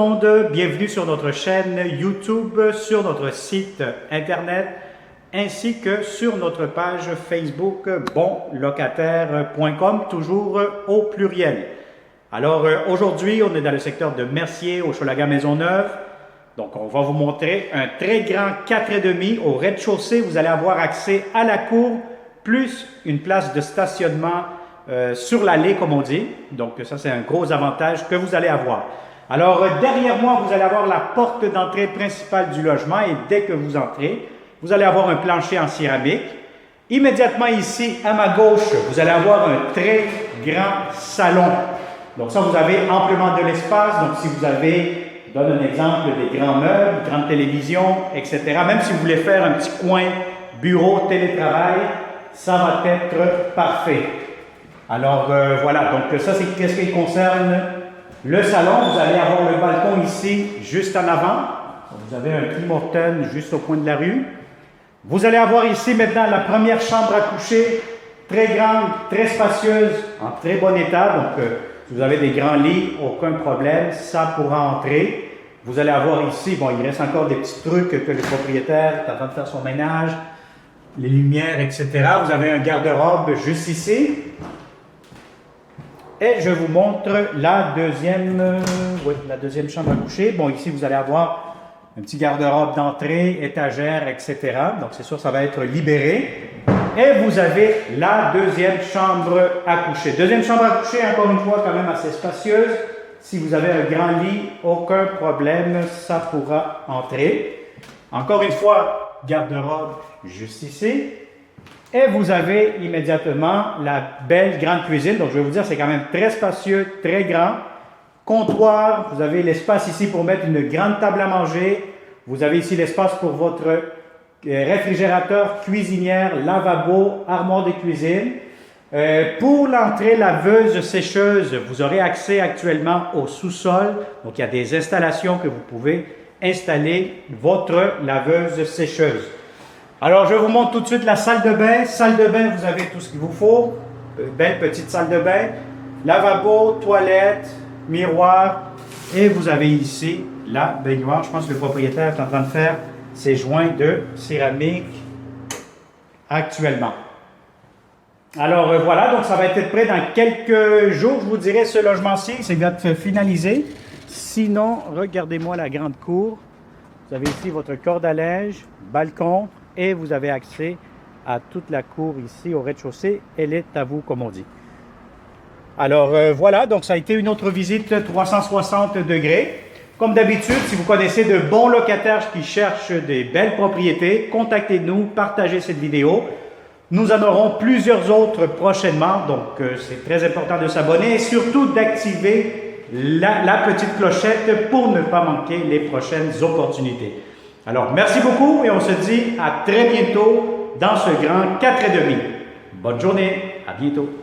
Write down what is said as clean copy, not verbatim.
monde, bienvenue sur notre chaîne YouTube, sur notre site internet, ainsi que sur notre page Facebook bonlocataire.com, toujours au pluriel. Alors aujourd'hui, on est dans le secteur de Mercier, au Hochelaga Maisonneuve. Donc on va vous montrer un très grand 4,5 au rez-de-chaussée. Vous allez avoir accès à la cour, plus une place de stationnement sur l'allée, comme on dit. Donc ça, c'est un gros avantage que vous allez avoir. Alors, derrière moi, vous allez avoir la porte d'entrée principale du logement et dès que vous entrez, vous allez avoir un plancher en céramique. Immédiatement ici, à ma gauche, vous allez avoir un très grand salon. Donc ça, vous avez amplement de l'espace. Donc si vous avez, je donne un exemple, des grands meubles, grande télévision, etc. Même si vous voulez faire un petit coin bureau, télétravail, ça va être parfait. Alors voilà, donc ça c'est ce qui concerne le salon. Vous allez avoir le balcon ici, juste en avant. Vous avez un Tim Hortons juste au coin de la rue. Vous allez avoir ici maintenant la première chambre à coucher, très grande, très spacieuse, en très bon état. Donc si vous avez des grands lits, aucun problème, ça pourra entrer. Vous allez avoir ici, bon, il reste encore des petits trucs que le propriétaire est en train de faire son ménage, les lumières, etc. Vous avez un garde-robe juste ici. Et je vous montre la deuxième chambre à coucher. Bon, ici, vous allez avoir un petit garde-robe d'entrée, étagère, etc. Donc, c'est sûr, ça va être libéré. Et vous avez la deuxième chambre à coucher. Deuxième chambre à coucher, encore une fois, quand même assez spacieuse. Si vous avez un grand lit, aucun problème, ça pourra entrer. Encore une fois, garde-robe juste ici. Et vous avez immédiatement la belle grande cuisine. Donc, je vais vous dire, c'est quand même très spacieux, très grand. Comptoir, vous avez l'espace ici pour mettre une grande table à manger. Vous avez ici l'espace pour votre réfrigérateur, cuisinière, lavabo, armoire de cuisine. Pour l'entrée laveuse sécheuse, vous aurez accès actuellement au sous-sol. Donc, il y a des installations que vous pouvez installer votre laveuse sécheuse. Alors, je vous montre tout de suite la salle de bain. Salle de bain, vous avez tout ce qu'il vous faut. Belle petite salle de bain. Lavabo, toilette, miroir. Et vous avez ici la baignoire. Je pense que le propriétaire est en train de faire ses joints de céramique actuellement. Alors voilà, donc ça va être prêt dans quelques jours. Je vous dirai ce logement-ci, c'est va être finalisé. Sinon, regardez-moi la grande cour. Vous avez ici votre corde à linge, balcon. Et vous avez accès à toute la cour ici au rez-de-chaussée. Elle est à vous, comme on dit. Alors voilà, donc ça a été une autre visite 360 degrés. Comme d'habitude, si vous connaissez de bons locataires qui cherchent des belles propriétés, contactez-nous, partagez cette vidéo. Nous en aurons plusieurs autres prochainement, donc c'est très important de s'abonner et surtout d'activer la petite clochette pour ne pas manquer les prochaines opportunités. Alors, merci beaucoup et on se dit à très bientôt dans ce grand 4,5. Bonne journée, à bientôt.